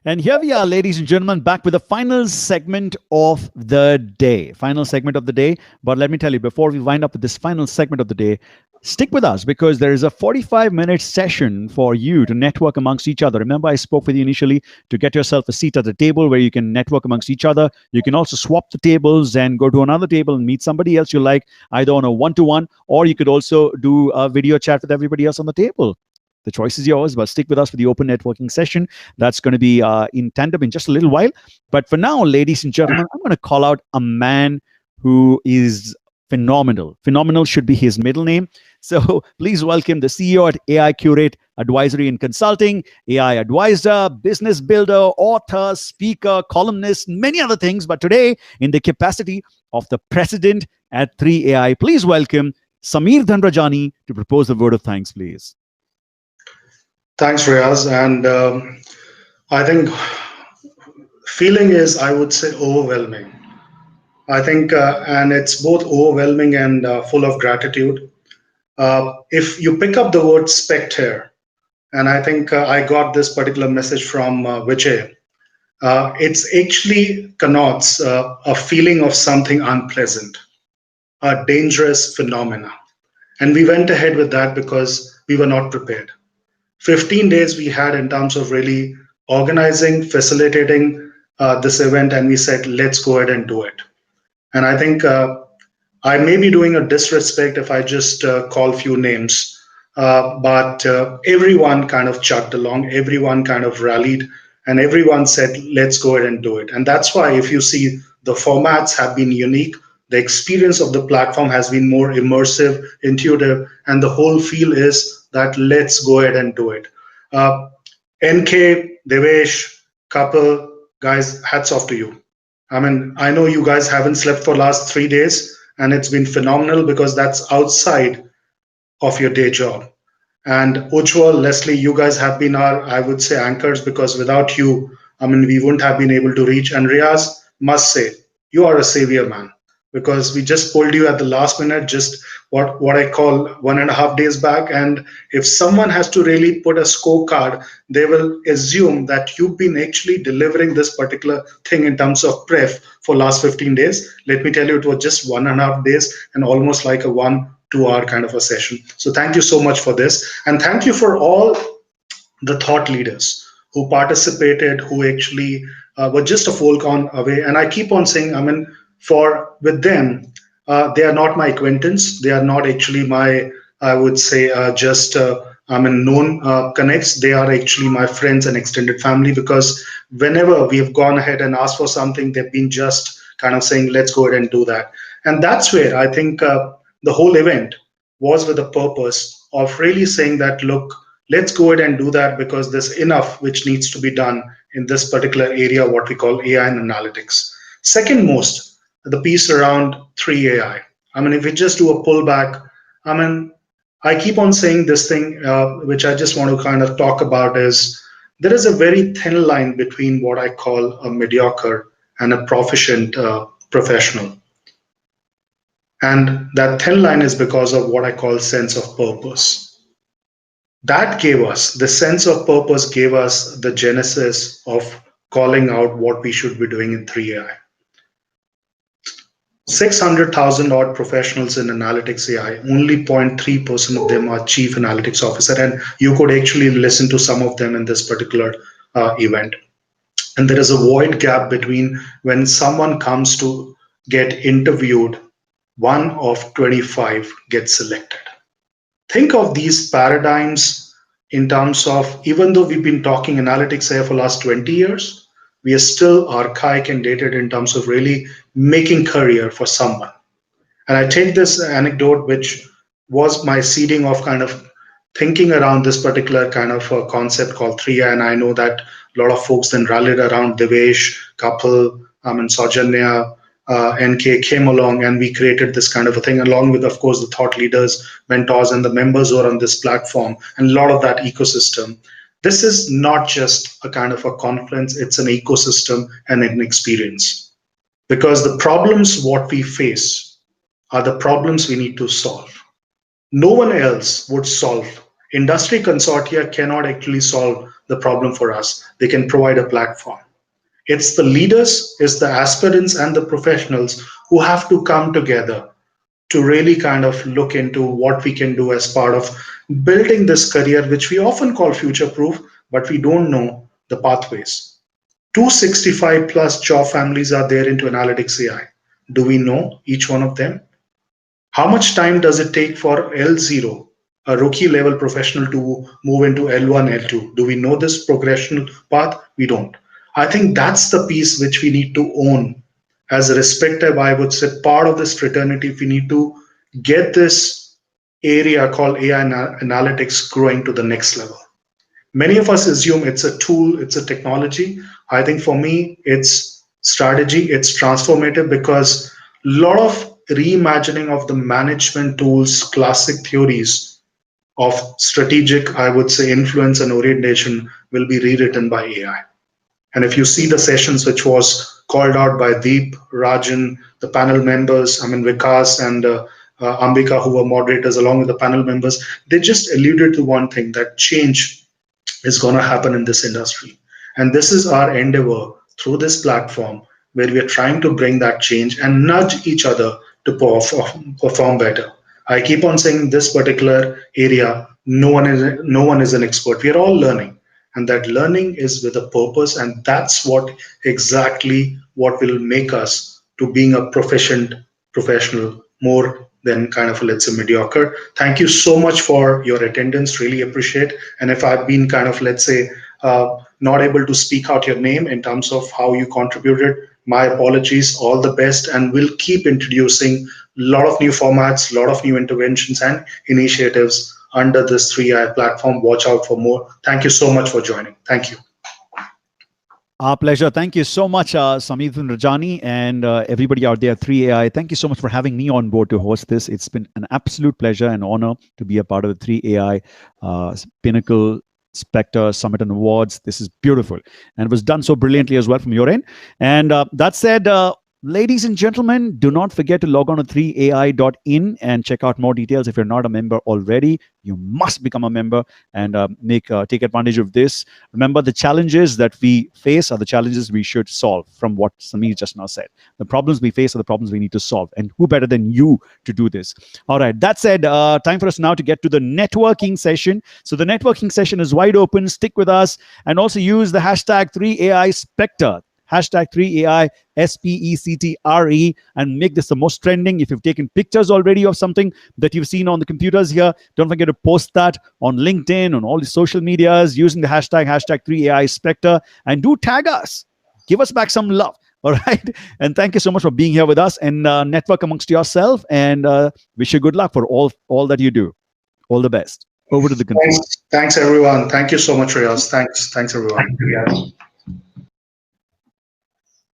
And here we are, ladies and gentlemen, back with the final segment of the day. Final segment of the day. But let me tell you, before we wind up with this final segment of the day, stick with us because there is a 45-minute session for you to network amongst each other. Remember, I spoke with you initially to get yourself a seat at the table where you can network amongst each other. You can also swap the tables and go to another table and meet somebody else you like, either on a one-to-one, or you could also do a video chat with everybody else on the table. The choice is yours, but stick with us for the open networking session. That's going to be in tandem in just a little while. But for now, ladies and gentlemen, I'm going to call out a man who is phenomenal. Phenomenal should be his middle name. So please welcome the CEO at AI Curate Advisory and Consulting, AI advisor, business builder, author, speaker, columnist, many other things. But today, in the capacity of the president at 3AI, please welcome Samir Dhanrajani to propose a word of thanks, please. Thanks, Riaz. And I think feeling is, I would say, overwhelming. I think, and it's both overwhelming and full of gratitude. If you pick up the word spectre, and I think I got this particular message from Vijay, it's actually connotes a feeling of something unpleasant, a dangerous phenomena. And we went ahead with that because we were not prepared. 15 days we had in terms of really organizing, facilitating this event, and we said, let's go ahead and do it. And I think I may be doing a disrespect if I just call few names, but everyone kind of chugged along, everyone kind of rallied, and everyone said, let's go ahead and do it. And that's why if you see the formats have been unique, the experience of the platform has been more immersive, intuitive, and the whole feel is that let's go ahead and do it. NK, Devesh, Kapil, guys, hats off to you. I mean, I know you guys haven't slept for last 3 days, and it's been phenomenal because that's outside of your day job. And Ujjwal, Leslie, you guys have been our, I would say, anchors because without you, I mean, we wouldn't have been able to reach. And Riaz, must say, you are a savior, man, because we just pulled you at the last minute, just what I call 1.5 days back. And if someone has to really put a scorecard, they will assume that you've been actually delivering this particular thing in terms of prep for last 15 days. Let me tell you, it was just 1.5 days and almost like a 1-2 hour kind of a session. So thank you so much for this. And thank you for all the thought leaders who participated, who actually were just a phone call away. And I keep on saying, I mean, for with them, they are not my acquaintance. They are not actually my, I would say, just I mean, known connects. They are actually my friends and extended family because whenever we have gone ahead and asked for something, they've been just kind of saying, let's go ahead and do that. And that's where I think the whole event was with the purpose of really saying that, look, let's go ahead and do that because there's enough which needs to be done in this particular area, what we call AI and analytics. Second most, the piece around 3AI. I mean, if we just do a pullback, I mean, I keep on saying this thing, which I just want to kind of talk about is there is a very thin line between what I call a mediocre and a proficient professional. And that thin line is because of what I call sense of purpose. That gave us, the sense of purpose gave us the genesis of calling out what we should be doing in 3AI. 600,000 odd professionals in analytics AI, only 0.3% of them are chief analytics officer. And you could actually listen to some of them in this particular event. And there is a void gap between when someone comes to get interviewed, one of 25 gets selected. Think of these paradigms in terms of, even though we've been talking analytics AI for the last 20 years, we are still archaic and dated in terms of really making career for someone. And I take this anecdote, which was my seeding of kind of thinking around this particular kind of a concept called 3AI. And I know that a lot of folks then rallied around Devesh, Kapil, and Saujanya, NK came along, and we created this kind of a thing, along with, of course, the thought leaders, mentors, and the members who are on this platform, and a lot of that ecosystem. This is not just a kind of a conference, it's an ecosystem and an experience. Because the problems what we face are the problems we need to solve. No one else would solve Industry consortia cannot actually solve the problem for us. They can provide a platform. It's the leaders, it's the aspirants and the professionals who have to come together to really kind of look into what we can do as part of building this career, which we often call future proof, but we don't know the pathways. 265 plus job families are there into analytics AI. Do we know each one of them? How much time does it take for L0, a rookie level professional, to move into L1, L2? Do we know this progression path? We don't. I think that's the piece which we need to own as a respective, I would say, part of this fraternity. If we need to get this area called AI analytics growing to the next level. Many of us assume it's a tool, it's a technology. I think for me, it's strategy, it's transformative, because a lot of reimagining of the management tools, classic theories of strategic, I would say, influence and orientation will be rewritten by AI. And if you see the sessions which was called out by Deep, Rajan, the panel members, I mean Vikas and Ambika, who were moderators along with the panel members, they just alluded to one thing, that change is going to happen in this industry. And this is our endeavor through this platform, where we are trying to bring that change and nudge each other to perform better. I keep on saying this particular area, no one is an expert. We are all learning, and that learning is with a purpose, and that's what exactly what will make us to being a proficient professional more than kind of, let's say, mediocre. Thank you so much for your attendance. Really appreciate. And if I've been kind of, let's say, not able to speak out your name in terms of how you contributed, my apologies. All the best, and we'll keep introducing a lot of new formats, a lot of new interventions and initiatives under this 3AI platform. Watch out for more. Thank you so much for joining. Thank you. Our pleasure. Thank you so much, Samit and Rajani, and everybody out there, 3AI. Thank you so much for having me on board to host this. It's been an absolute pleasure and honor to be a part of the 3AI Pinnacle Spectre Summit and Awards. This is beautiful, and it was done so brilliantly as well from your end. And that said, ladies and gentlemen, do not forget to log on to 3ai.in and check out more details. If you're not a member already, you must become a member and take advantage of this. Remember, the challenges that we face are the challenges we should solve, from what Samir just now said. The problems we face are the problems we need to solve. And who better than you to do this? All right, that said, time for us now to get to the networking session. So the networking session is wide open. Stick with us, and also use the hashtag 3AI Spectre. Hashtag 3AI SPECTRE, and make this the most trending. If you've taken pictures already of something that you've seen on the computers here, don't forget to post that on LinkedIn, on all the social medias, using the hashtag 3AI Spectre, and do tag us. Give us back some love. All right. And thank you so much for being here with us, and network amongst yourself, and wish you good luck for all that you do. All the best. Over to the control. Thanks everyone. Thank you so much, Riyaz. Thanks everyone.